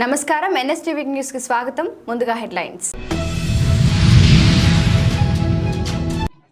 నమస్కారం NSTV news కి స్వాగతం. ముందుగా హెడ్లైన్స్.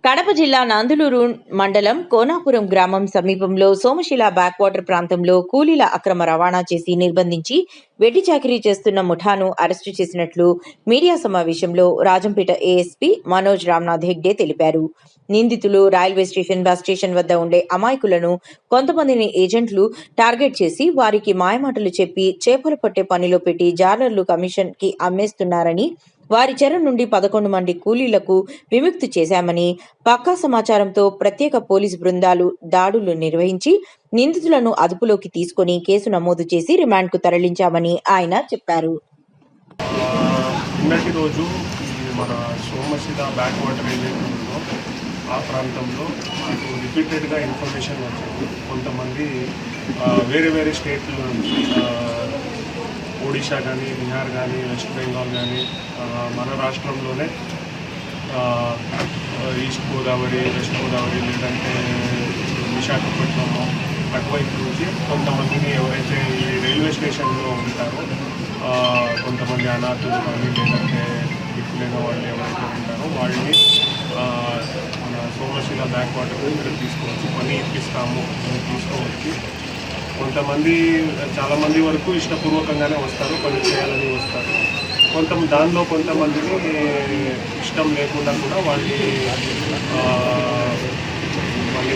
కడప జిల్లా నందులూరు మండలం కోనాపురం గ్రామం సమీపంలో సోమశిల బ్యాక్వాటర్ ప్రాంతంలో కూలీల అక్రమ రవాణా చేసి నిర్బంధించి వెట్టి చాకిరీ చేస్తున్న ముఠాను అరెస్టు చేసినట్లు మీడియా సమావేశంలో రాజంపేట ఏఎస్పీ మనోజ్ రామ్నాథ్ హెగ్డే తెలిపారు. నిందితులు రైల్వే స్టేషన్, బస్ స్టేషన్ వద్ద ఉండే అమాయకులను కొంతమందిని ఏజెంట్లు టార్గెట్ చేసి వారికి మాయమాటలు చెప్పి చేపలు పట్టే పనిలో పెట్టి జాలర్లు కమిషన్ కి అమ్మేస్తున్నారని, వారి చెర నుండి 11 మంది కూలీలకు విముక్తి చేశామని, పక్కా సమాచారంతో ప్రత్యేక పోలీసు బృందాలు దాడులు నిర్వహించి నిందితులను అదుపులోకి తీసుకుని కేసు నమోదు చేసి రిమాండ్కు తరలించామని ఆయన చెప్పారు. నిన్నటి రోజు మన సోమశిల బ్యాక్ వాటర్ ఏదైతే ఉందో ఆ ప్రాంతంలో నాకు రిపీటెడ్గా ఇన్ఫర్మేషన్ వచ్చింది. కొంతమంది వేరే స్టేట్ల నుంచి ఒడిషా కానీ, బీహార్ కానీ, వెస్ట్ బెంగాల్ కానీ, మన రాష్ట్రంలోనే ఈస్ట్ గోదావరి, వెస్ట్ గోదావరి లేదంటే విశాఖపట్నం అటువైపు నుంచి కొంతమందిని ఎవరైతే ఈ రైల్వే స్టేషన్లో ఉంటారో కొంతమంది అనాథులు కానీ లేదంటే దిక్కులేని వాళ్ళు ఎవరైతే ఉంటారో వాళ్ళని మన సోమశిల బ్యాక్ వాటర్ ఇక్కడ తీసుకోవచ్చు, పని ఇప్పిస్తాము తీసుకోవచ్చు. చాలామంది వరకు ఇష్టపూర్వకంగానే వస్తారు, పని చేయాలని వస్తారు. దానిలో కొంతమందిని ఇష్టం లేకుండా కూడా వాళ్ళ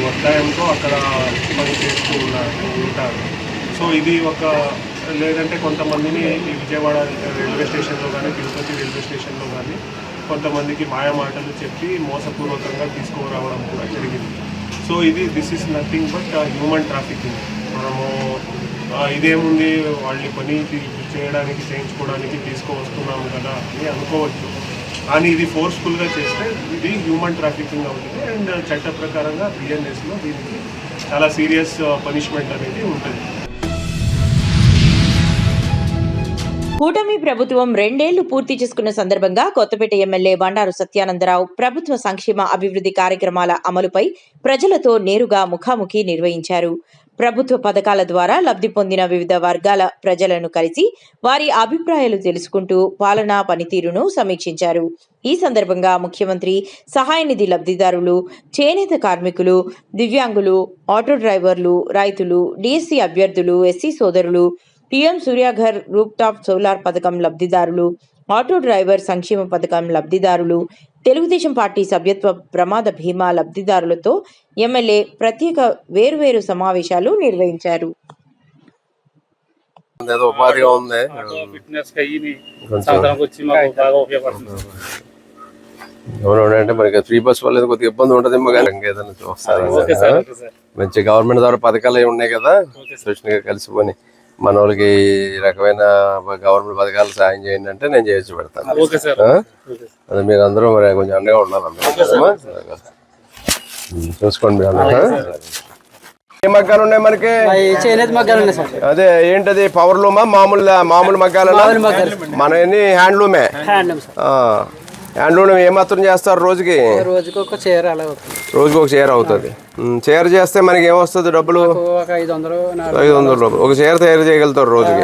ఒత్తాయంతో అక్కడ పని చేస్తూ ఉంటారు. సో ఇది లేదంటే కొంతమందిని విజయవాడ రైల్వే స్టేషన్లో కానీ, తిరుపతి రైల్వే స్టేషన్లో కానీ కొంతమందికి మాయమాటలు చెప్పి మోసపూర్వకంగా తీసుకురావడం కూడా జరిగింది. So this is nothing but human trafficking. మనము ఇదేముంది వాళ్ళని పని చేయించుకోవడానికి తీసుకువస్తున్నాము కదా అని అనుకోవచ్చు, కానీ ఇది ఫోర్స్ఫుల్గా చేస్తే ఇది హ్యూమన్ ట్రాఫికింగ్ అవుతుంది. అండ్ చట్ట ప్రకారంగా బిఎన్ఎస్లో దీనికి చాలా సీరియస్ పనిష్మెంట్ అనేది ఉంటుంది. కూటమి ప్రభుత్వం 2 ఏళ్లు పూర్తి చేసుకున్న సందర్భంగా కొత్తపేట ఎమ్మెల్యే బండారు సత్యానందరావు ప్రభుత్వ సంక్షేమ అభివృద్ధి కార్యక్రమాల అమలుపై ప్రజలతో నేరుగా ముఖాముఖి నిర్వహించారు. ప్రభుత్వ పథకాల ద్వారా లబ్ధి పొందిన వివిధ వర్గాల ప్రజలను కలిసి వారి అభిప్రాయాలు తెలుసుకుంటూ పాలనా పనితీరును సమీక్షించారు. ఈ సందర్భంగా ముఖ్యమంత్రి సహాయ నిధి లబ్ధిదారులు, చేనేత కార్మికులు, దివ్యాంగులు, ఆటో డ్రైవర్లు, రైతులు, డిఎస్సి అభ్యర్థులు, ఎస్సీ సోదరులు, PM Suryaghar rooftop solar పథకం లబ్ధిదారులు, ఆటో డ్రైవర్ సంక్షేమ పథకం లబ్ధిదారులు, తెలుగుదేశం పార్టీ సభ్యత్వ ప్రమాద బీమా లబ్ధిదారులతో ఎమ్మెల్యే ప్రత్యేక వేర్వేరు సమావేశాలు నిర్వహించారు. అంటే మనకి ఫ్రీ బస్ వల్ల కొద్దిగా ఇబ్బంది ఉంటుందేమో, కానీ ఏదైనా చూస్తారు. మంచి గవర్నమెంట్ ద్వారా పథకాలు అవి ఉన్నాయి కదా, సృష్టిగా కలిసిపోయి మన వాళ్ళకి ఈ రకమైన గవర్నమెంట్ పథకాలు సాయం చేయండి అంటే నేను చేసి పెడతాను. అదే మీరు అందరూ మరి కొంచెం అండగా ఉండాలి. చూసుకోండి మీరు అందరూ. ఏ మగ్గాలు ఉన్నాయి మనకి? అదే ఏంటది, పవర్ లూమా మామూలు మగ్గాలు? మన హ్యాండ్లూమే. హ్యాండ్లూమ్ ఏమాత్రం చేస్తారు రోజుకి? రోజుకి ఒక చీర అవుతుంది. చీర చేస్తే మనకి ఏమొస్తుంది డబ్బులు? 500 రూపాయలు ఒక చీర తయారు చేయగలుగుతారు రోజుకి.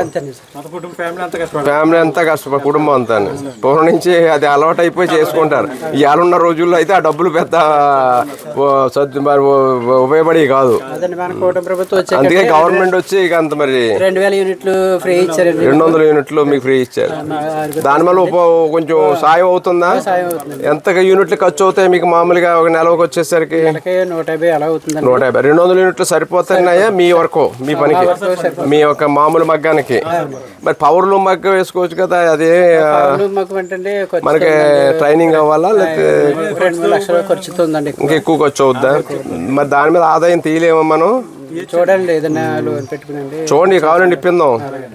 ఫ్యామిలీ అంతా కష్టపడి కుటుంబం అంతా పూర్వం నుంచి అది అలవాటు అయిపోయి చేసుకుంటారు. ఇవాళ ఉన్న రోజుల్లో అయితే ఆ డబ్బులు పెద్ద ఉపయోగపడి కాదు. అందుకే గవర్నమెంట్ వచ్చి ఇక అంత మరి 200 యూనిట్లు ఫ్రీ ఇచ్చారు. 200 యూనిట్లు మీకు ఫ్రీ ఇచ్చారు. దానివల్ల కొంచెం సాయం అవుతుందా? ఎంత యూనిట్లు ఖర్చు అవుతాయి మీకు మామూలుగా ఒక నెలకు వచ్చేసరికి? 150 అలా అవుతుంది. 150. 200 యూనిట్లు సరిపోతున్నాయా మీ వరకు, మీ పనికి, మీ యొక్క మామూలు మగ్గానికి? మరి పవర్ లూమ్ మగ్గ వేసుకోవచ్చు కదా. అదే మనకి ట్రైనింగ్ అవ్వాలా లేకపోతే 2 లక్షల ఖర్చుతుందండి. ఇంకా ఎక్కువ ఖర్చు అవుద్దా? మరి దాని మీద ఆదాయం తీయలేమో మనం. చూడండి, ఏదైనా లోన్ పెట్టుకునండి. చూడండి, కావాలండి ఇప్పిందాం.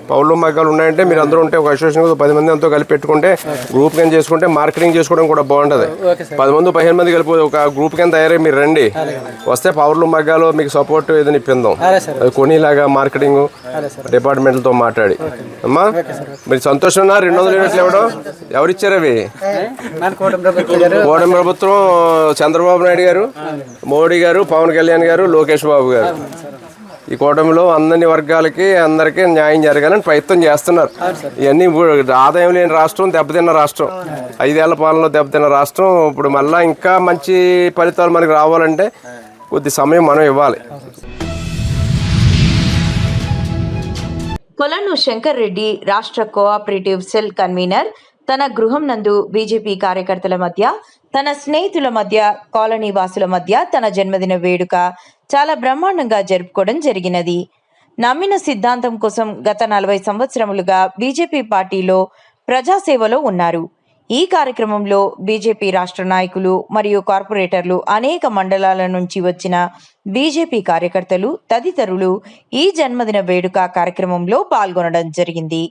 పౌర్లు మగ్గాలు ఉన్నాయంటే మీరు అందరూ ఉంటే ఒక అసోసియేషన్ 10 మంది అంతా కలిపి పెట్టుకుంటే గ్రూప్ కింద చేసుకుంటే మార్కెటింగ్ చేసుకోవడం కూడా బాగుంటుంది. 10 మంది 15 మంది కలిపి ఒక గ్రూప్ కింద తయారై మీరు రండి. వస్తే పౌర్లు మగ్గాలు మీకు సపోర్ట్ ఏదైనా ఇప్పిందాం. అది కొనిలాగా మార్కెటింగ్ డిపార్ట్మెంట్లతో మాట్లాడి. అమ్మా మీరు సంతోషంగా 200 యూనిట్లు ఇవ్వడం ఎవరిచ్చారు? అవి కూటమి ప్రభుత్వం, చంద్రబాబు నాయుడు గారు, మోడీ గారు, పవన్ కళ్యాణ్ గారు, లోకేష్ బాబు గారు ఈ కూటమిలో అన్ని వర్గాలకి అందరికీ న్యాయం జరగాలని ప్రయత్నం చేస్తున్నారు. ఇవన్నీ ఆదాయం లేని రాష్ట్రం, దెబ్బతిన్న రాష్ట్రం, 5 ఏళ్ల పాలనలో దెబ్బతిన్న రాష్ట్రం. ఇప్పుడు మళ్ళీ ఇంకా మంచి ఫలితాలు మనకి రావాలంటే కొద్ది సమయం మనం ఇవ్వాలి. కొలను శంకర్ రెడ్డి రాష్ట్ర కోఆపరేటివ్ సెల్ కన్వీనర్ తన గృహం నందు బీజేపీ కార్యకర్తల మధ్య, తన స్నేహితుల మధ్య, కాలనీ వాసుల మధ్య తన జన్మదిన వేడుక చాలా బ్రహ్మాండంగా జరుపుకోవడం జరిగినది. నమ్మిన సిద్ధాంతం కోసం గత 40 సంవత్సరములుగా బీజేపీ పార్టీలో ప్రజాసేవలో ఉన్నారు. ఈ కార్యక్రమంలో బీజేపీ రాష్ట్ర నాయకులు మరియు కార్పొరేటర్లు, అనేక మండలాల నుంచి వచ్చిన బీజేపీ కార్యకర్తలు తదితరులు ఈ జన్మదిన వేడుక కార్యక్రమంలో పాల్గొనడం జరిగింది.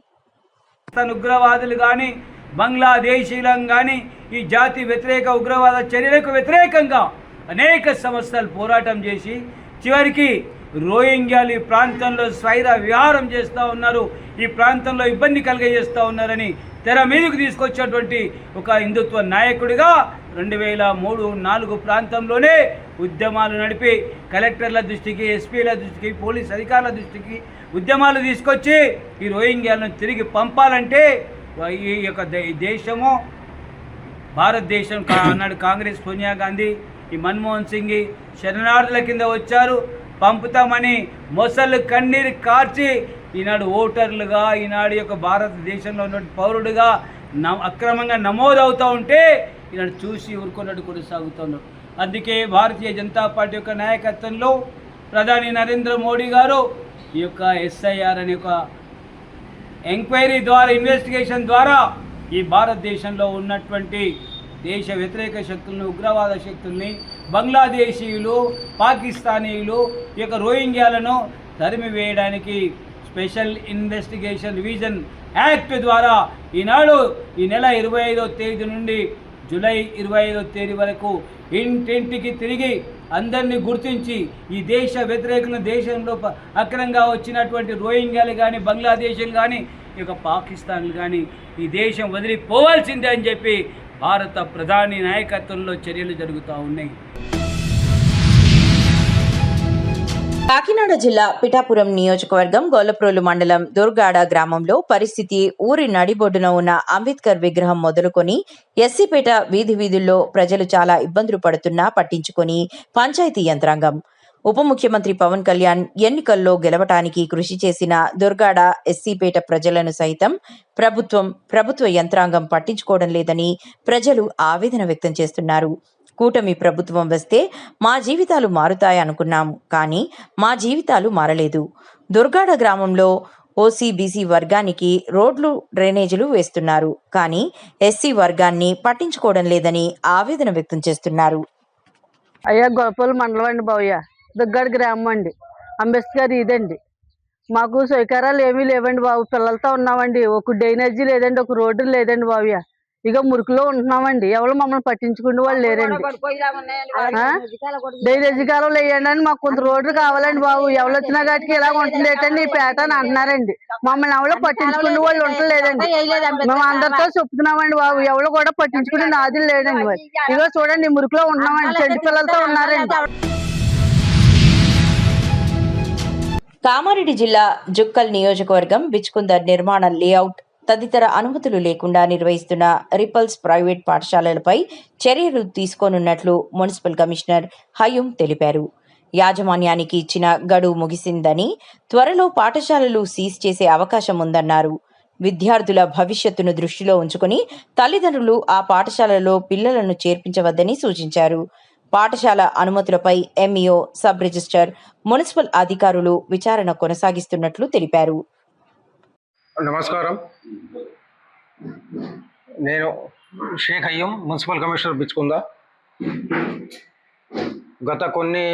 ఉగ్రవాదులు కానీ, బంగ్లాదేశీలం కానీ ఈ జాతి వ్యతిరేక ఉగ్రవాద చర్యలకు వ్యతిరేకంగా అనేక సంవత్సరాలు పోరాటం చేసి చివరికి రోహింగ్యాలు ఈ ప్రాంతంలో స్వైర విహారం చేస్తూ ఉన్నారు, ఈ ప్రాంతంలో ఇబ్బంది కలిగజేస్తూ ఉన్నారని తెర మీదకు తీసుకొచ్చినటువంటి ఒక హిందుత్వ నాయకుడిగా 2003-4 ప్రాంతంలోనే ఉద్యమాలు నడిపి కలెక్టర్ల దృష్టికి, ఎస్పీల దృష్టికి, పోలీస్ అధికారుల దృష్టికి ఉద్యమాలు తీసుకొచ్చి ఈ రోహింగ్యాలను తిరిగి పంపాలంటే ఈ యొక్క దేశము భారతదేశం అన్నాడు కాంగ్రెస్, సోనియా గాంధీ, ఈ మన్మోహన్ సింగ్ శరణార్థుల కింద వచ్చారు. పంపుతామని మొసళ్ళు కన్నీరు కార్చి ఈనాడు ఓటర్లుగా, ఈనాడు యొక్క భారతదేశంలో ఉన్న పౌరుడుగా అక్రమంగా నమోదవుతూ ఉంటే ఈనాడు చూసి ఊరుకున్నట్టు కొనసాగుతున్నారు. అందుకే భారతీయ జనతా పార్టీ యొక్క నాయకత్వంలో ప్రధాని నరేంద్ర మోడీ గారు ఈ యొక్క ఎస్ఐఆర్ అనే ఒక ఎంక్వైరీ ద్వారా, ఇన్వెస్టిగేషన్ ద్వారా ఈ భారతదేశంలో ఉన్నటువంటి దేశ వ్యతిరేక శక్తులను, ఉగ్రవాద శక్తుల్ని, బంగ్లాదేశీయులు, పాకిస్తానీయులు, ఈ యొక్క రోహింగ్యాలను తరిమి వేయడానికి స్పెషల్ ఇన్వెస్టిగేషన్ రివిజన్ యాక్ట్ ద్వారా ఈనాడు ఈ నెల 25వ తేదీ నుండి జూలై 25వ తేదీ వరకు ఇంటింటికి తిరిగి అందరినీ గుర్తించి ఈ దేశ వ్యతిరేకులను, దేశంలో అక్రమంగా వచ్చినటువంటి రోహింగ్యాలు కానీ, బంగ్లాదేశీలు కానీ, ఈ యొక్క పాకిస్తాన్లు కానీ ఈ దేశం వదిలిపోవాల్సిందే అని చెప్పి భారత ప్రధాని నాయకత్వంలో చర్యలు జరుగుతూ ఉన్నాయి. కాకినాడ జిల్లా పిఠాపురం నియోజకవర్గం గొల్లప్రోలు మండలం దుర్గాడ గ్రామంలో పరిస్థితి ఊరి నడిబొడ్డున ఉన్న అంబేద్కర్ విగ్రహం మొదలుకొని ఎస్సీపేట వీధి వీధుల్లో ప్రజలు చాలా ఇబ్బందులు పడుతున్నా పట్టించుకొని పంచాయతీ యంత్రాంగం, ఉప ముఖ్యమంత్రి పవన్ కళ్యాణ్ ఎన్నికల్లో గెలవటానికి కృషి చేసిన దుర్గాడ ఎస్సీపేట ప్రజలను సైతం ప్రభుత్వ యంత్రాంగం పట్టించుకోవడం లేదని ప్రజలు ఆవేదన వ్యక్తం చేస్తున్నారు. కూటమి ప్రభుత్వం వస్తే మా జీవితాలు మారుతాయి అనుకున్నాము, కానీ మా జీవితాలు మారలేదు. దుర్గాడ గ్రామంలో ఓసీ బీసీ వర్గానికి రోడ్లు, డ్రైనేజీలు వేస్తున్నారు, కానీ ఎస్సీ వర్గాన్ని పట్టించుకోవడం లేదని ఆవేదన వ్యక్తం చేస్తున్నారు. అయ్యా గొప్పలు మండలం అండి బావయ్య, దుర్గాడ గ్రామం అండి, అంబేద్కర్ ఇదండి. మాకు సౌకర్యాలు ఏమీ లేవండి బాబు, పిల్లలతో ఉన్నామండి. ఒక డ్రైనేజీ లేదండి, ఒక రోడ్డు లేదండి బావయ్య. ఇక మురికిలో ఉంటున్నామండి, ఎవరు మమ్మల్ని పట్టించుకునే వాళ్ళు లేరండి. డ్రైనేజీ కాలంలో వేయండి అని మాకు కొంత రోడ్లు కావాలండి బాబు. ఎవరు వచ్చినా గట్టికి ఇలా ఉంటుంది ఏంటండి ఈ పేట అని అంటున్నారండి. మమ్మల్ని ఎవరో పట్టించుకునే వాళ్ళు ఉండలేదండి. మేము అందరితో చెప్తున్నామండి బాబు, ఎవరు కూడా పట్టించుకునే నాది లేదండి. మరి ఇగో చూడండి మురికిలో ఉంటున్నామండి, చెడ్డి పిల్లలతో ఉన్నారండి. కామారెడ్డి జిల్లా జుక్కల్ నియోజకవర్గం బిచ్కుందర్ నిర్మాణ లేఅవుట్ తదితర అనుమతులు లేకుండా నిర్వహిస్తున్న రిపల్స్ ప్రైవేట్ పాఠశాలలపై చర్యలు తీసుకోనున్నట్లు మున్సిపల్ కమిషనర్ హయూం తెలిపారు. యాజమాన్యానికి ఇచ్చిన గడువు ముగిసిందని, త్వరలో పాఠశాలలు సీజ్ చేసే అవకాశం ఉందన్నారు. విద్యార్థుల భవిష్యత్తును దృష్టిలో ఉంచుకుని తల్లిదండ్రులు ఆ పాఠశాలలో పిల్లలను చేర్పించవద్దని సూచించారు. పాఠశాల అనుమతులపై ఎంఈఓ, సబ్ రిజిస్టర్, మున్సిపల్ అధికారులు విచారణ కొనసాగిస్తున్నట్లు తెలిపారు. నమస్కారం, నేను షేక్ అయ్యం, మున్సిపల్ కమిషనర్ బిచ్కుంద. గత కొన్ని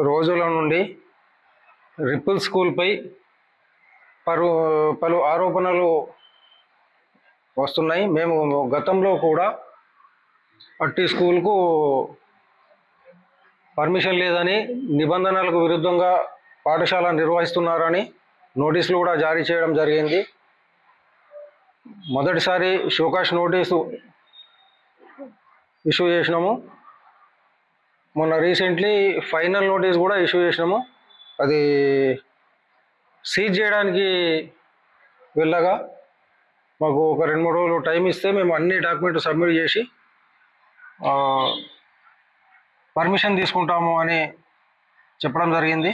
రోజుల నుండి రిపుల్ స్కూల్పై పలు ఆరోపణలు వస్తున్నాయి. మేము గతంలో కూడా అట్టి స్కూల్కు పర్మిషన్ లేదని, నిబంధనలకు విరుద్ధంగా పాఠశాల నిర్వహిస్తున్నారని నోటీసులు కూడా జారీ చేయడం జరిగింది. మొదటిసారి షోకాష్ నోటీసు ఇష్యూ చేసినాము. మొన్న రీసెంట్లీ ఫైనల్ నోటీస్ కూడా ఇష్యూ చేసినాము. అది సీజ్ చేయడానికి వెళ్ళగా మాకు ఒక 2-3 రోజులు టైం ఇస్తే మేము అన్ని డాక్యుమెంట్ సబ్మిట్ చేసి పర్మిషన్ తీసుకుంటాము అని చెప్పడం జరిగింది.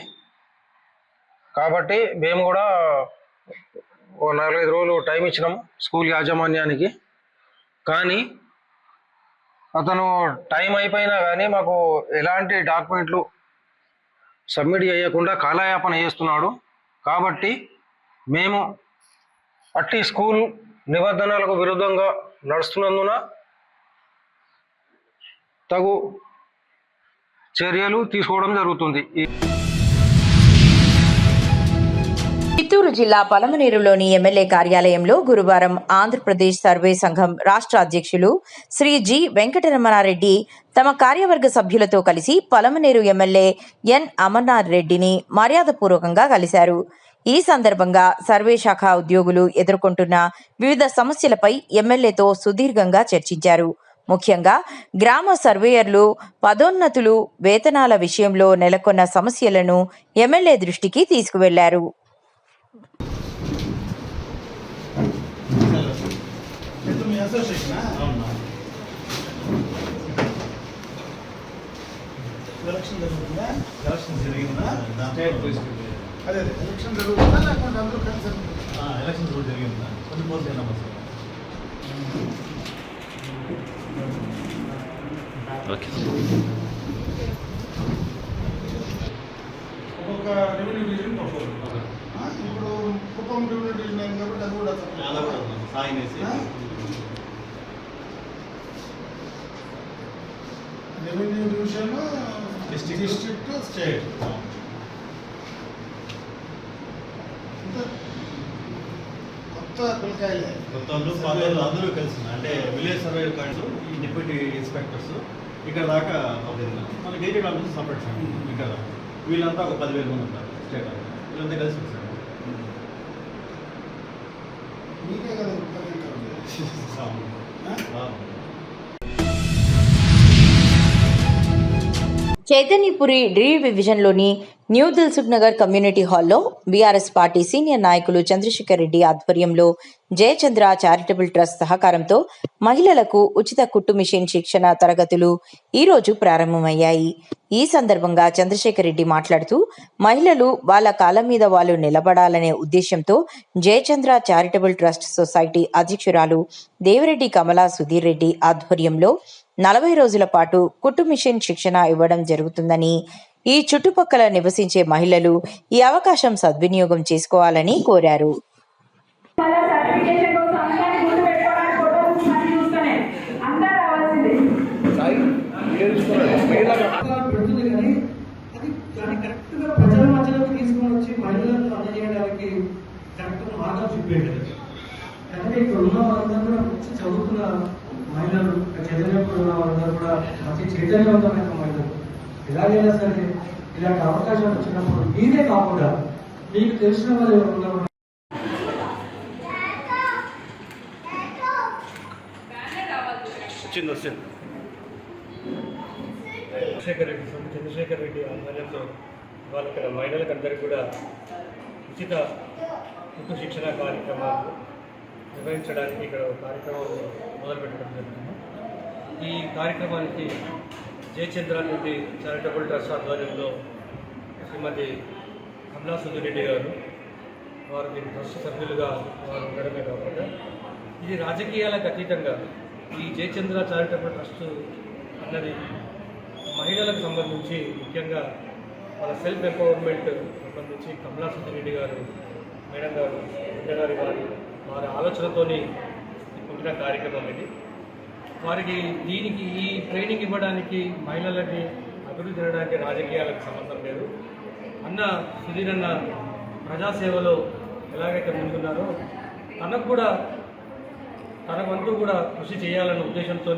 కాబట్టి మేము కూడా ఓ 4-5 రోజులు టైం ఇచ్చినాము స్కూల్ యాజమాన్యానికి. కానీ అతను టైం అయిపోయినా కానీ మాకు ఎలాంటి డాక్యుమెంట్లు సబ్మిట్ చేయకుండా కాలయాపన చేస్తున్నాడు. కాబట్టి మేము అట్టి స్కూల్ నిబంధనలకు విరుద్ధంగా నడుస్తున్నందున తగు చర్యలు తీసుకోవడం జరుగుతుంది. చిత్తూరు జిల్లా పలమనేరులోని ఎమ్మెల్యే కార్యాలయంలో గురువారం ఆంధ్రప్రదేశ్ సర్వే సంఘం రాష్ట్ర అధ్యక్షులు శ్రీ జి వెంకటరమణారెడ్డి తమ కార్యవర్గ సభ్యులతో కలిసి పలమనేరు ఎమ్మెల్యే ఎన్ అమర్నాథ్ రెడ్డిని మర్యాదపూర్వకంగా కలిశారు. ఈ సందర్భంగా సర్వే శాఖ ఉద్యోగులు ఎదుర్కొంటున్న వివిధ సమస్యలపై ఎమ్మెల్యేతో సుదీర్ఘంగా చర్చించారు. ముఖ్యంగా గ్రామ సర్వేయర్లు పదోన్నతులు, వేతనాల విషయంలో నెలకొన్న సమస్యలను ఎమ్మెల్యే దృష్టికి తీసుకువెళ్లారు. ఒక్కొక్క రెవెన్యూ డివిజన్ ఇప్పుడు కుప్పం రెవెన్యూ డివిజన్ అయింది కాబట్టి అది కూడా రెవెన్యూ డివిజన్ డిస్ట్రిక్ట్ స్టేట్ కొత్త పిల్లకాయలే అందరూ కలిసి అంటే విలేజ్ సర్వే కార్డు ఈ డిప్యూటీ ఇన్స్పెక్టర్స్ ఇక్కడ దాకా మన గేటెడ్ ఆఫీసర్ సపరేట్ ఇక్కడ వీళ్ళంతా ఒక 10,000 మంది ఉంటారు స్టేట్ వీళ్ళంతా కలిసి వస్తారు. మీకే కదా చైతన్యపురి డి డివిజన్లోని న్యూ దిల్సుఖ్ నగర్ కమ్యూనిటీ హాల్లో బీఆర్ఎస్ పార్టీ సీనియర్ నాయకులు చంద్రశేఖర్ రెడ్డి ఆధ్వర్యంలో జయచంద్ర చారిటబుల్ ట్రస్ట్ సహకారంతో మహిళలకు ఉచిత కుట్టు మిషన్ శిక్షణ తరగతులు ఈరోజు ప్రారంభమయ్యాయి. ఈ సందర్భంగా చంద్రశేఖర్ రెడ్డి మాట్లాడుతూ మహిళలు వాళ్ళ కాళ్ళ మీద వాళ్ళు నిలబడాలనే ఉద్దేశంతో జయచంద్ర చారిటబుల్ ట్రస్ట్ సొసైటీ అధ్యక్షురాలు దేవిరెడ్డి కమలా సుధీర్ రెడ్డి ఆధ్వర్యంలో 40 రోజుల పాటు కుట్టు మిషన్ శిక్షణ ఇవ్వడం జరుగుతుందని, ఈ చుట్టుపక్కల నివసించే మహిళలు ఈ అవకాశం సద్వినియోగం చేసుకోవాలని కోరారు. మహిళలు చదివినప్పుడు ఉన్న వాళ్ళందరూ కూడా మంచి చైతన్యవంతమైన మహిళలు ఎలాగైనా సరే ఇలాంటి అవకాశం వచ్చినప్పుడు మీరే కాకుండా మీకు తెలిసిన వాళ్ళు ఎవరు చంద్రశేఖర్ రెడ్డి ఆధ్వర్యంలో వాళ్ళ ఇక్కడ మహిళలకు అందరికీ కూడా ఉచిత కుట్టు శిక్షణ కార్యక్రమాలు నిర్వహించడానికి ఇక్కడ కార్యక్రమం మొదలుపెట్టడం జరుగుతుంది. ఈ కార్యక్రమానికి జయచంద్ర రెడ్డి చారిటబుల్ ట్రస్ట్ ఆధ్వర్యంలో శ్రీమతి కమలా సుధీర్ రెడ్డి గారు వారు దీని ట్రస్ట్ సభ్యులుగా వారు ఉండడమే కాకుండా ఇది రాజకీయాలకు అతీతంగా ఈ జయచంద్ర చారిటబుల్ ట్రస్ట్ అన్నది మహిళలకు సంబంధించి ముఖ్యంగా వాళ్ళ సెల్ఫ్ ఎంపవర్మెంట్ సంబంధించి కమలా సుధీర్ రెడ్డి గారు మేడం గారు గారి వారి ఆలోచనతోని పుట్టిన కార్యక్రమం ఇది. వారికి దీనికి ఈ ట్రైనింగ్ ఇవ్వడానికి మహిళలకి అభివృద్ధి చేయడానికి రాజకీయాలకు సంబంధం లేదు. అన్న సుధీర్ అన్న ప్రజాసేవలో ఎలాగైతే ముందున్నారో తన వంతు కూడా కృషి చేయాలన్న ఉద్దేశంతో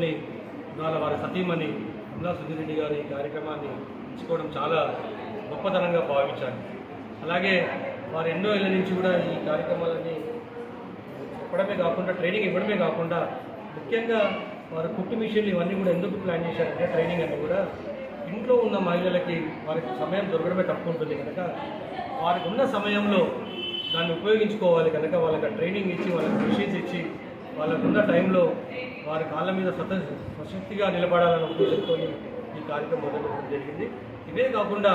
ఇవాళ వారి సతీమణి కమలా సుధీర్ రెడ్డి గారు ఈ కార్యక్రమాన్ని ఎంచుకోవడం చాలా గొప్పతనంగా భావించాను. అలాగే వారు ఎన్నో ఏళ్ళ నుంచి కూడా ఈ కార్యక్రమాలన్నీ చెప్పడమే కాకుండా ట్రైనింగ్ ఇవ్వడమే కాకుండా ముఖ్యంగా వారు కుట్టు మిషన్లు ఇవన్నీ కూడా ఎందుకు ప్లాన్ చేశారంటే ట్రైనింగ్ అన్నీ కూడా ఇంట్లో ఇంట్లో ఉన్న మహిళలకి వారికి సమయం దొరకడమే తక్కువ ఉంటుంది కనుక వారికి ఉన్న సమయంలో దాన్ని ఉపయోగించుకోవాలి కనుక వాళ్ళకి ట్రైనింగ్ ఇచ్చి వాళ్ళకి మెషిన్స్ ఇచ్చి వాళ్ళకున్న టైంలో వారి కాళ్ళ మీద స్వశక్తిగా నిలబడాలన్న ఉద్దేశంతో ఈ కార్యక్రమం మొదలుపెట్టడం జరిగింది. ఇవే కాకుండా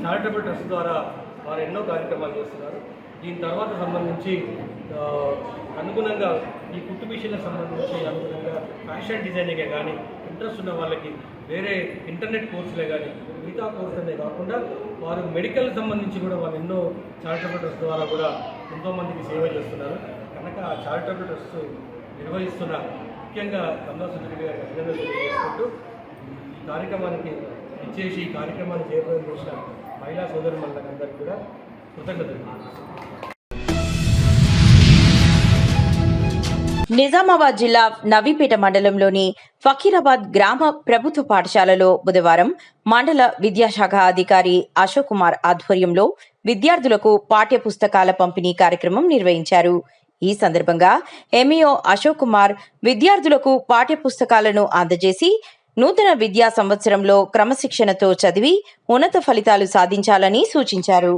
చారిటబుల్ ట్రస్ట్ ద్వారా వారు ఎన్నో కార్యక్రమాలు చేస్తున్నారు. దీని తర్వాత సంబంధించి అనుగుణంగా ఈ కుట్టు మిషన్లకు సంబంధించి అనుగుణంగా ఫ్యాషన్ డిజైనింగే కానీ ఇంట్రెస్ట్ ఉన్న వాళ్ళకి వేరే ఇంటర్నెట్ కోర్సులే కానీ మిగతా కోర్సులే కాకుండా వారు మెడికల్ సంబంధించి కూడా వాళ్ళు ఎన్నో చారిటబుల్ ట్రస్ట్ ద్వారా కూడా ఎంతోమందికి సేవ చేస్తున్నారు. కనుక ఆ చారిటబుల్ ట్రస్ట్ నిర్వహిస్తున్న ముఖ్యంగా కమలా సుందరి గారి అభినందనలు తెలియజేసుకుంటూ ఈ కార్యక్రమానికి ఇచ్చేసి ఈ కార్యక్రమాన్ని చేపట్టడం చేసిన మహిళా సోదరులందరికీ కూడా కృతజ్ఞతలు. నిజామాబాద్ జిల్లా నవీపేట మండలంలోని ఫకీరాబాద్ గ్రామ ప్రభుత్వ పాఠశాలలో బుధవారం మండల విద్యాశాఖ అధికారి అశోక్ కుమార్ ఆధ్వర్యంలో విద్యార్థులకు పాఠ్య పుస్తకాల పంపిణీ కార్యక్రమం నిర్వహించారు. ఈ సందర్భంగా ఎంఈఓ అశోక్ కుమార్ విద్యార్థులకు పాఠ్య పుస్తకాలను అందజేసి నూతన విద్యా సంవత్సరంలో క్రమశిక్షణతో చదివి ఉన్నత ఫలితాలు సాధించాలని సూచించారు.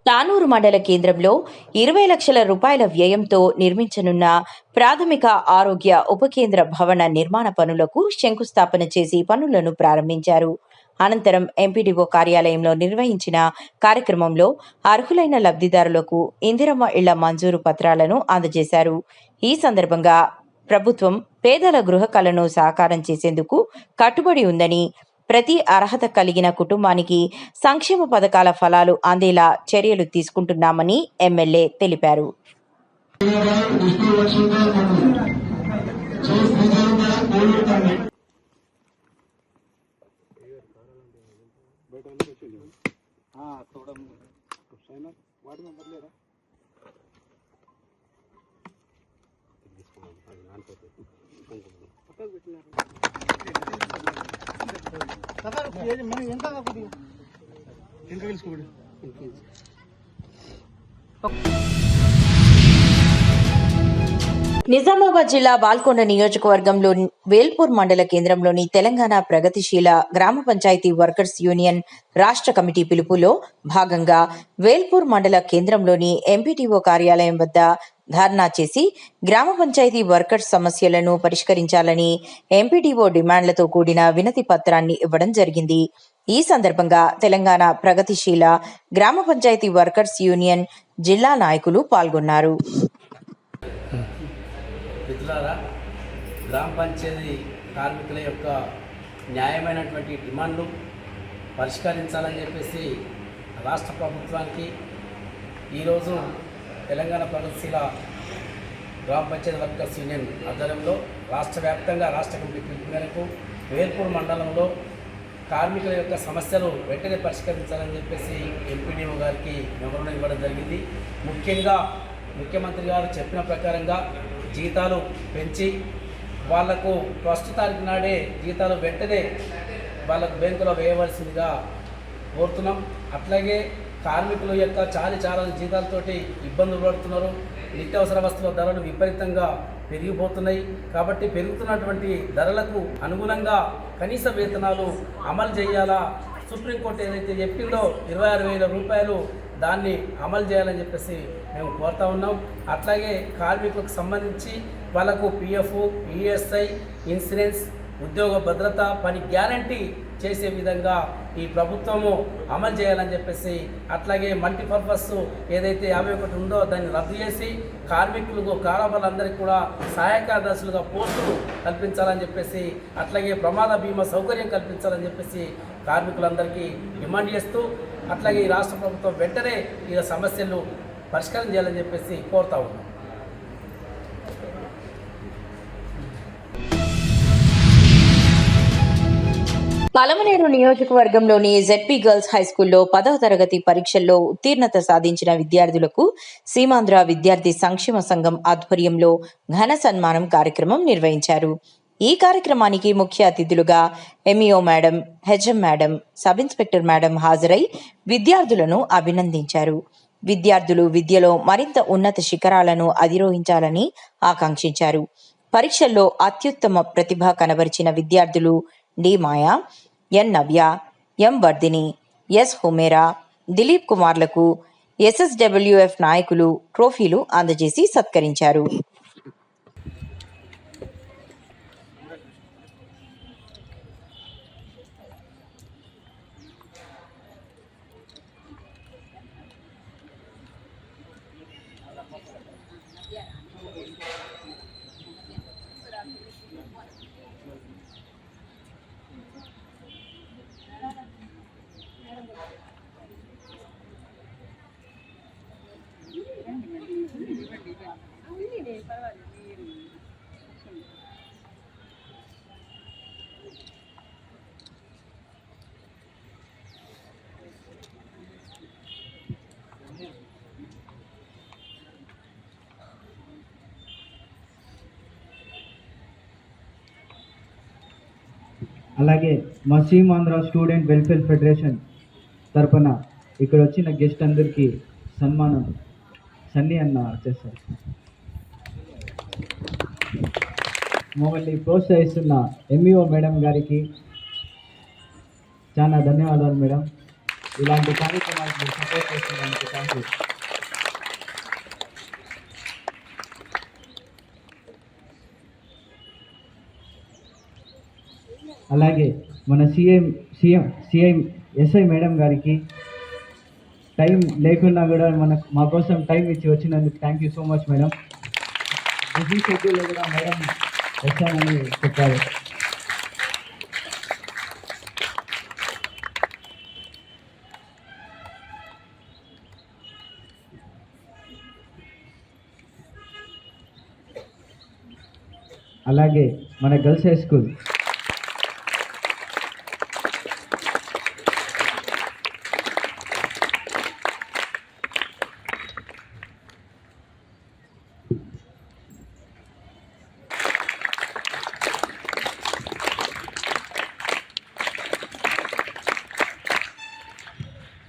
తానూరు మండల కేంద్రంలో 20 లక్షల రూపాయల వ్యయంతో నిర్మించనున్న ప్రాథమిక ఆరోగ్య ఉపకేంద్ర భవన నిర్మాణ పనులకు శంకుస్థాపన చేసి పనులను ప్రారంభించారు. అనంతరం ఎంపీడీఓ కార్యాలయంలో నిర్వహించిన కార్యక్రమంలో అర్హులైన లబ్ధిదారులకు ఇందిరమ్మ ఇళ్ల మంజూరు పత్రాలను అందజేశారు. ఈ సందర్భంగా ప్రభుత్వం పేదల గృహ కలను సాకారం చేసేందుకు కట్టుబడి ఉందని, ప్రతి అర్హత కలిగిన కుటుంబానికి సంక్షేమ పథకాల ఫలాలు అందేలా చర్యలు తీసుకుంటున్నామని ఎమ్మెల్యే తెలిపారు. నిజామాబాద్ జిల్లా బాల్కొండ నియోజకవర్గంలోని వేల్పూర్ మండల కేంద్రంలోని తెలంగాణ ప్రగతిశీల గ్రామ పంచాయతీ వర్కర్స్ యూనియన్ రాష్ట్ర కమిటీ పిలుపులో భాగంగా వేల్పూర్ మండల కేంద్రంలోని ఎంపీటీఓ కార్యాలయం వద్ద ధర్నా చేసి గ్రామ పంచాయతీ వర్కర్స్ సమస్యలను పరిష్కరించాలని ఎంపీటీఓ డిమాండ్లతో కూడిన వినతి పత్రాన్ని ఇవ్వడం జరిగింది. ఈ సందర్భంగా తెలంగాణ ప్రగతిశీల గ్రామ పంచాయతీ వర్కర్స్ యూనియన్ జిల్లా నాయకులు పాల్గొన్నారు. గ్రామ పంచాయతీ కార్మికుల యొక్క న్యాయమైనటువంటి డిమాండ్లు పరిష్కరించాలని చెప్పేసి రాష్ట్ర ప్రభుత్వానికి ఈరోజు తెలంగాణ ప్రగతిశీల గ్రామ పంచాయతీ వర్కర్స్ యూనియన్ ఆధ్వర్యంలో రాష్ట్ర వ్యాప్తంగా రాష్ట్ర కమిటీ పిలుపు మేరకు వేల్పూర్ మండలంలో కార్మికుల యొక్క సమస్యలు వెంటనే పరిష్కరించాలని చెప్పేసి ఎంపీడీఓ గారికి మెమోరాండం ఇవ్వడం జరిగింది. ముఖ్యంగా ముఖ్యమంత్రి గారు చెప్పిన ప్రకారంగా జీతాలు పెంచి వాళ్లకు ఫస్ట్ తారీఖు నాడే జీతాలు వెంటనే వాళ్ళకు బ్యాంకులో వేయవలసిందిగా కోరుతున్నాం. అట్లాగే కార్మికుల యొక్క చాలా జీతాలతోటి ఇబ్బందులు పడుతున్నారు. నిత్యావసర వస్తువుల ధరలు విపరీతంగా పెరిగిపోతున్నాయి. కాబట్టి పెరుగుతున్నటువంటి ధరలకు అనుగుణంగా కనీస వేతనాలు అమలు చేయాలా. సుప్రీంకోర్టు ఏదైతే చెప్పిందో 26,000 రూపాయలు దాన్ని అమలు చేయాలని చెప్పేసి మేము కోరుతా ఉన్నాం. అట్లాగే కార్మికులకు సంబంధించి వాళ్ళకు పిఎఫ్, ఈఎస్ఐ, ఇన్సూరెన్స్, ఉద్యోగ భద్రత, పని గ్యారంటీ చేసే విధంగా ఈ ప్రభుత్వము అమలు చేయాలని చెప్పేసి, అట్లాగే మల్టీపర్పస్ ఏదైతే 51 ఉందో దాన్ని రద్దు చేసి కార్మికులకు కారాబాలందరికీ కూడా సహాయక దశలుగా పోస్టులు కల్పించాలని చెప్పేసి, అట్లాగే ప్రమాద బీమా సౌకర్యం కల్పించాలని చెప్పేసి కార్మికులందరికీ డిమాండ్ చేస్తూ, అట్లాగే ఈ రాష్ట్ర ప్రభుత్వం వెంటనే ఈ సమస్యలు పరిష్కారం చేయాలని చెప్పేసి కోరుతా ఉన్నాం. పలమనేరు నియోజకవర్గంలోని జెడ్పీ గర్ల్స్ హైస్కూల్లో 10వ తరగతి పరీక్షల్లో ఉత్తీర్ణత సాధించిన విద్యార్థులకు సీమాంధ్ర విద్యార్థి సంక్షేమ సంఘం ఆధ్వర్యంలో ఘన సన్మానం కార్యక్రమం నిర్వహించారు. ఈ కార్యక్రమానికి ముఖ్య అతిథులుగా MEO madam, HM madam, sub inspector madam హాజరై విద్యార్థులను అభినందించారు. విద్యార్థులు విద్యలో మరింత ఉన్నత శిఖరాలను అధిరోహించాలని ఆకాంక్షించారు. పరీక్షల్లో అత్యుత్తమ ప్రతిభ కనబరిచిన విద్యార్థులు డి మాయా, ఎన్ నవ్య, ఎం వర్ధిని, ఎస్ హుమేరా, దిలీప్ కుమార్లకు ఎస్ఎస్డబ్ల్యూఎఫ్ నాయకులు ట్రోఫీలు అందజేసి సత్కరించారు. అలాగే మా సీమాంధ్ర స్టూడెంట్ వెల్ఫేర్ ఫెడరేషన్ తరపున ఇక్కడ వచ్చిన గెస్ట్ అందరికీ సన్మానం సన్నీ అన్న చేస్తారు. మమ్మల్ని ప్రోత్సహిస్తున్న ఎంఈఓ మేడం గారికి చాలా ధన్యవాదాలు మేడం. ఇలాంటి కార్యక్రమాలకు సపోర్ట్ చేస్తున్నందుకు థ్యాంక్ యూ. అలాగే మన ఎస్ఐ మేడం గారికి టైం లేకున్నా కూడా మా కోసం టైం ఇచ్చి వచ్చినందుకు thank you so much madam. Busy షెడ్యూల్లో కూడా మేడం వచ్చానని చెప్పారు. అలాగే మన గర్ల్స్ హై స్కూల్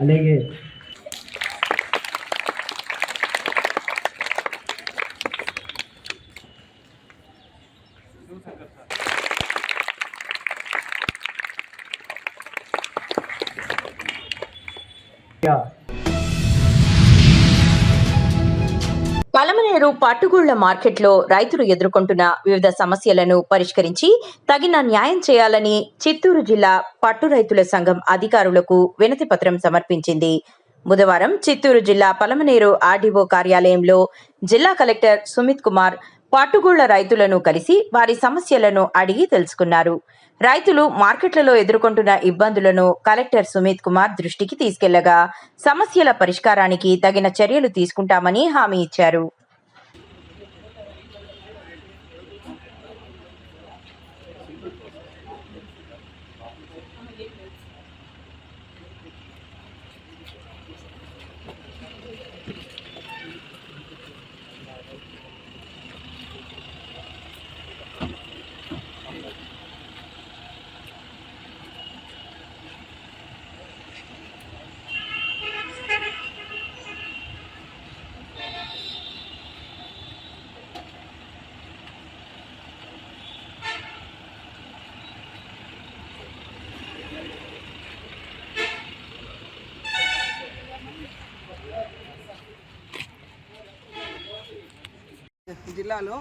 అలాగే పలమనేరు పట్టుగూళ్ల మార్కెట్లో రైతులు ఎదుర్కొంటున్న వివిధ సమస్యలను పరిష్కరించి తగిన న్యాయం చేయాలని చిత్తూరు జిల్లా పట్టు రైతుల సంఘం అధికారులకు వినతి పత్రం సమర్పించింది. బుధవారం చిత్తూరు జిల్లా పలమనేరు ఆర్డీఓ కార్యాలయంలో జిల్లా కలెక్టర్ సుమిత్ కుమార్ పట్టుగూళ్ల రైతులను కలిసి వారి సమస్యలను అడిగి తెలుసుకున్నారు. రైతులు మార్కెట్లలో ఎదుర్కొంటున్న ఇబ్బందులను కలెక్టర్ సుమిత్ కుమార్ దృష్టికి తీసుకెళ్లగా సమస్యల పరిష్కారానికి తగిన చర్యలు తీసుకుంటామని హామీ ఇచ్చారు. జిల్లాలో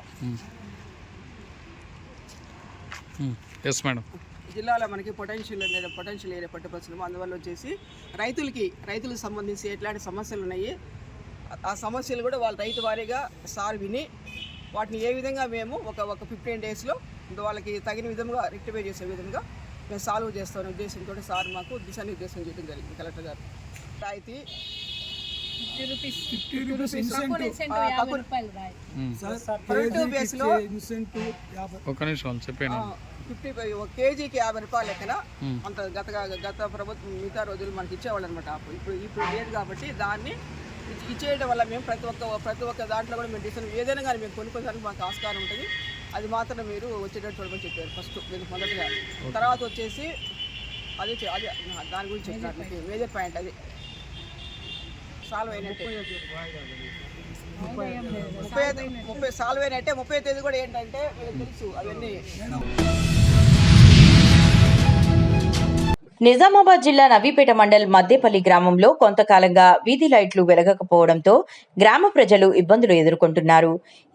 ఎస్ మేడం. జిల్లాలో మనకి పొటెన్షియల్ ఏరియా పట్టుకొచ్చినాము. అందువల్ల వచ్చేసి రైతులకు సంబంధించి ఎట్లాంటి సమస్యలు ఉన్నాయి, ఆ సమస్యలు కూడా వాళ్ళ రైతు వారీగా సార్ విని వాటిని ఏ విధంగా మేము ఒక 15 daysలో వాళ్ళకి తగిన విధంగా రెక్టిఫై చేసే విధంగా మేము సాల్వ్ చేస్తామనే ఉద్దేశంతో సార్ మాకు దిశానిర్దేశం చేయడం జరిగింది. కలెక్టర్ గారు రాయితీ 50 రూపీస్ బేస్లో ఒక నిమిషం చెప్పండి. 50 కేజీకి 50 రూపాయలు లెక్కన అంత గత ప్రభుత్వం మిగతా రోజులు మనకి ఇచ్చేవాళ్ళు అనమాట. ఇప్పుడు లేదు కాబట్టి దాన్ని ఇచ్చేయడం వల్ల మేము ప్రతి ఒక్క దాంట్లో కూడా మేము డిసైడ్ ఏదైనా కానీ మేము కొనుక్కోడానికి మాకు ఆస్కారం ఉంటుంది. అది మాత్రం మీరు వచ్చేటట్టు చూడమని చెప్పారు ఫస్ట్ మొదటిగా. తర్వాత వచ్చేసి అదే దాని గురించి చెప్పినట్టు మేజర్ పాయింట్ అది సాల్వ్ అయినట్టే. 30 సాల్వ్ అయినట్టే. 30వ తేదీ కూడా ఏంటంటే మీకు తెలుసు అవన్నీ. నిజామాబాద్ జిల్లా నవీపేట మండల్ మద్దేపల్లి గ్రామంలో కొంతకాలంగా వీధి లైట్లు వెలగకపోవడంతో గ్రామ ప్రజలు ఇబ్బందులు ఎదుర్కొంటున్నారు.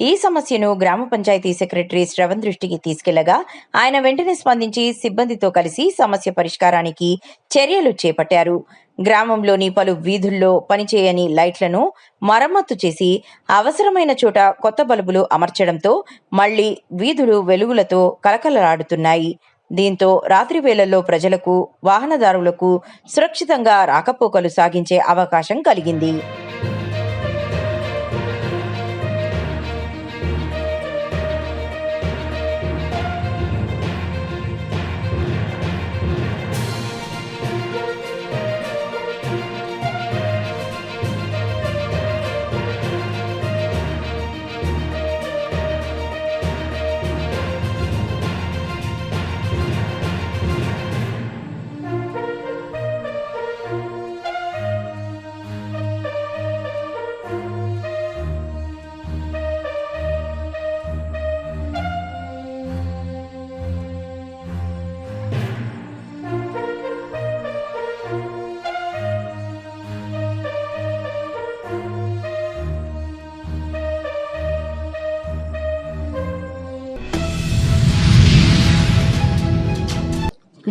ఈ సమస్యను గ్రామ పంచాయతీ సెక్రటరీ శ్రవణ్ దృష్టికి తీసుకెళ్లగా ఆయన వెంటనే స్పందించి సిబ్బందితో కలిసి సమస్య పరిష్కారానికి చర్యలు చేపట్టారు. గ్రామంలోని పలు వీధుల్లో పనిచేయని లైట్లను మరమ్మతు చేసి అవసరమైన చోట కొత్త బల్బులు అమర్చడంతో మళ్లీ వీధులు వెలుగులతో కలకలలాడుతున్నాయి. దీంతో రాత్రి వేళల్లో ప్రజలకు, వాహనదారులకు సురక్షితంగా రాకపోకలు సాగించే అవకాశం కలిగింది.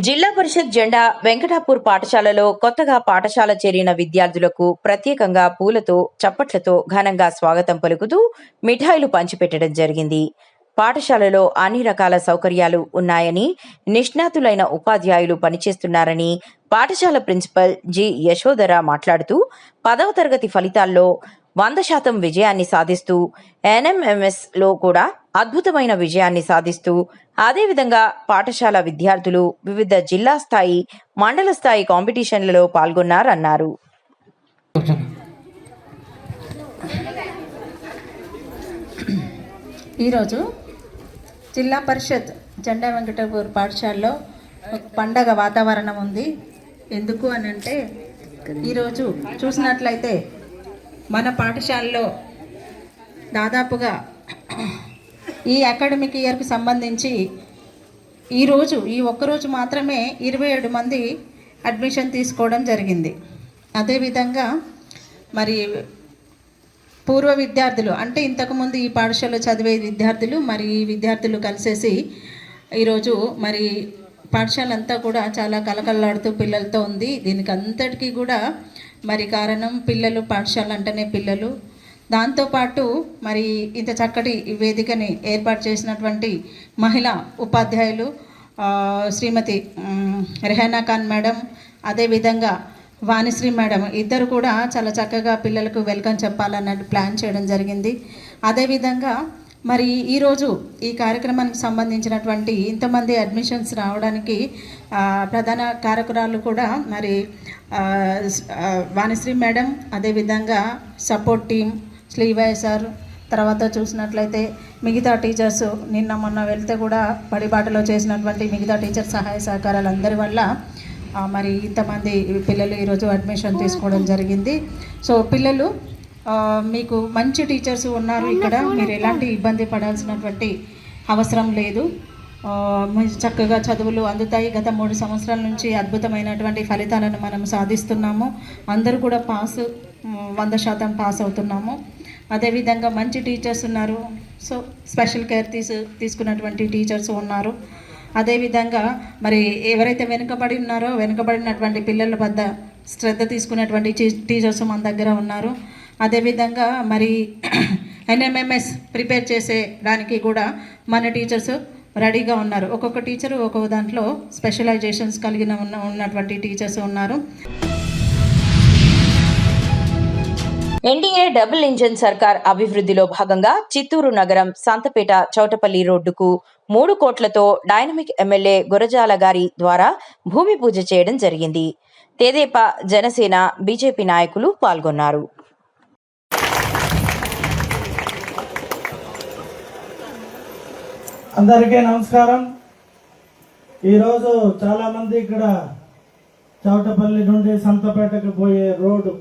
జిల్లా పరిషత్ జెండా వెంకటాపూర్ పాఠశాలలో కొత్తగా పాఠశాల చేరిన విద్యార్థులకు ప్రత్యేకంగా పూలతో, చప్పట్లతో ఘనంగా స్వాగతం పలుకుతూ మిఠాయిలు పంచిపెట్టడం జరిగింది. పాఠశాలలో అన్ని రకాల సౌకర్యాలు ఉన్నాయని, నిష్ణాతులైన ఉపాధ్యాయులు పనిచేస్తున్నారని పాఠశాల ప్రిన్సిపల్ జి యశోధర మాట్లాడుతూ 10వ తరగతి ఫలితాల్లో 100% విజయాన్ని సాధిస్తూ NMMS లో కూడా అద్భుతమైన విజయాన్ని సాధిస్తూ అదేవిధంగా పాఠశాల విద్యార్థులు వివిధ జిల్లా స్థాయి, మండల స్థాయి కాంపిటీషన్లలో పాల్గొన్నారన్నారు. ఈరోజు జిల్లా పరిషత్ జెండా వెంకటాపూర్ పాఠశాలలో పండగ వాతావరణం ఉంది. ఎందుకు అని అంటే ఈరోజు చూసినట్లయితే మన పాఠశాలలో దాదాపుగా ఈ అకాడమిక్ ఇయర్కి సంబంధించి ఈ ఒక్కరోజు మాత్రమే 27 మంది అడ్మిషన్ తీసుకోవడం జరిగింది. అదేవిధంగా మరి పూర్వ విద్యార్థులు అంటే ఇంతకుముందు ఈ పాఠశాలలో చదివే విద్యార్థులు మరి ఈ విద్యార్థులు కలిసేసి ఈరోజు మరి పాఠశాల అంతా కూడా చాలా కలకల్లాడుతూ పిల్లలతో ఉంది. దీనికి అంతటికీ కూడా మరి కారణం పిల్లలు, పాఠశాల అంటేనే పిల్లలు. దాంతోపాటు మరి ఇంత చక్కటి వేదికని ఏర్పాటు చేసినటువంటి మహిళా ఉపాధ్యాయులు శ్రీమతి రెహానా ఖాన్ మేడం, అదేవిధంగా వాణిశ్రీ మేడం ఇద్దరు కూడా చాలా చక్కగా పిల్లలకు వెల్కమ్ చెప్పాలన్నట్టు ప్లాన్ చేయడం జరిగింది. అదేవిధంగా మరి ఈరోజు ఈ కార్యక్రమానికి సంబంధించినటువంటి ఇంతమంది అడ్మిషన్స్ రావడానికి ప్రధాన కారకురాలు కూడా మరి వాణిశ్రీ మేడం, అదేవిధంగా సపోర్ట్ టీమ్ శ్రీవయ్య సార్, తర్వాత చూసినట్లయితే మిగతా టీచర్స్ నిన్న మొన్న వెళ్తే కూడా బడిబాటలో చేసినటువంటి మిగతా టీచర్ సహాయ సహకారాలు అందరి వల్ల మరి ఇంతమంది పిల్లలు ఈరోజు అడ్మిషన్ తీసుకోవడం జరిగింది. సో పిల్లలు మీకు మంచి టీచర్స్ ఉన్నారు ఇక్కడ, మీరు ఎలాంటి ఇబ్బంది పడాల్సినటువంటి అవసరం లేదు. చక్కగా చదువులు అందుతాయి. గత 3 సంవత్సరాల నుంచి అద్భుతమైనటువంటి ఫలితాలను మనం సాధిస్తున్నాము. అందరూ కూడా 100% పాస్ అవుతున్నాము. అదేవిధంగా మంచి టీచర్స్ ఉన్నారు. సో స్పెషల్ కేర్ తీసుకున్నటువంటి టీచర్స్ ఉన్నారు. అదేవిధంగా మరి ఎవరైతే వెనుకబడి ఉన్నారో వెనుకబడినటువంటి పిల్లల వద్ద శ్రద్ధ తీసుకున్నటువంటి టీచర్స్ మన దగ్గర ఉన్నారు. అదేవిధంగా మరి NMMS ప్రిపేర్ చేసేదానికి కూడా మన టీచర్స్ రెడీగా ఉన్నారు. ఒక్కొక్క టీచరు ఒక్కొక్క దాంట్లో స్పెషలైజేషన్స్ కలిగిన ఉన్నటువంటి టీచర్స్ ఉన్నారు. ఎన్డీఏ డబుల్ ఇంజన్ సర్కార్ అభివృద్ధిలో భాగంగా చిత్తూరు నగరం సంతపేట చౌటపల్లి రోడ్డుకు 3 కోట్లతో డైనమిక్ ఎమ్మెల్యే గురజాల గారి ద్వారా భూమి పూజ చేయడం జరిగింది. తెదేపా, జనసేన, బీజేపీ నాయకులు పాల్గొన్నారు. అందరికీ నమస్కారం. ఈరోజు చాలామంది ఇక్కడ చౌటపల్లి నుండి సంతపేటకు పోయే రోడ్డు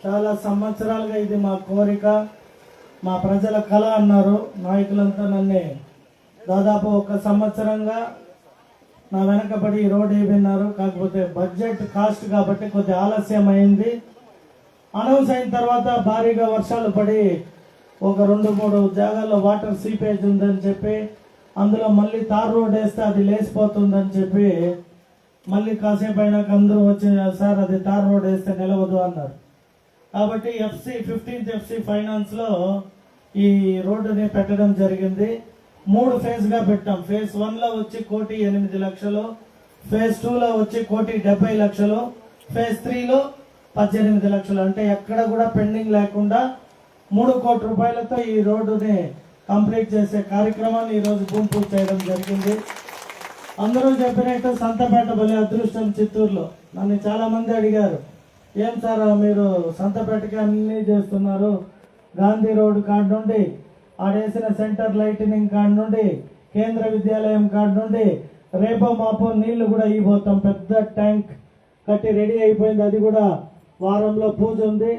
చాలా సంవత్సరాలుగా ఇది మా కోరిక, మా ప్రజల కళ అన్నారు నాయకులంతా. నన్ను దాదాపు 1 సంవత్సరంగా నా వెనకబడి ఈ రోడ్ వేయన్నారు. కాకపోతే బడ్జెట్ కాస్ట్ కాబట్టి కొద్దిగా ఆలస్యం అయింది. అనౌన్స్ అయిన తర్వాత భారీగా వర్షాలు పడి ఒక 2-3 జాగాల్లో వాటర్ సీపేజ్ ఉందని చెప్పి అందులో మళ్ళీ తార్ రోడ్ వేస్తే అది లేచిపోతుందని చెప్పి మళ్ళీ కాసేపు అయినాక అందరూ వచ్చి సార్ అది తార్ రోడ్ వేస్తే నిలవదు అన్నారు. కాబట్టి 15th FC ఫైనాన్స్లో ఈ రోడ్డుని పెట్టడం జరిగింది. 3 ఫేజ్గా పెట్టాం. ఫేజ్ 1లో వచ్చి 1,08,00,000, ఫేజ్ 2లో వచ్చి 1,70,00,000, ఫేజ్ 3లో 18 లక్షలు. అంటే ఎక్కడ కూడా పెండింగ్ లేకుండా 3 కోట్ల రూపాయలతో ఈ రోడ్డుని కంప్లీట్ చేసే కార్యక్రమాన్ని ఈరోజు భూమి పూజ చేయడం జరిగింది. అందరూ చెప్పినట్టు సంతపేట బలి అదృష్టం చిత్తూరులో. నన్ను చాలామంది అడిగారు, ఏం సార్ మీరు సంతపేటకి అన్నీ చేస్తున్నారు, గాంధీ రోడ్ కాడ నుండి ఆడేసిన సెంటర్ లైటినింగ్ కాడ నుండి కేంద్ర విద్యాలయం కాడ నుండి రేపో మాపో నీళ్లు కూడా ఇవ్వబోతాం. పెద్ద ట్యాంక్ కట్టి రెడీ అయిపోయింది. అది కూడా వారంలో పూజ ఉంది.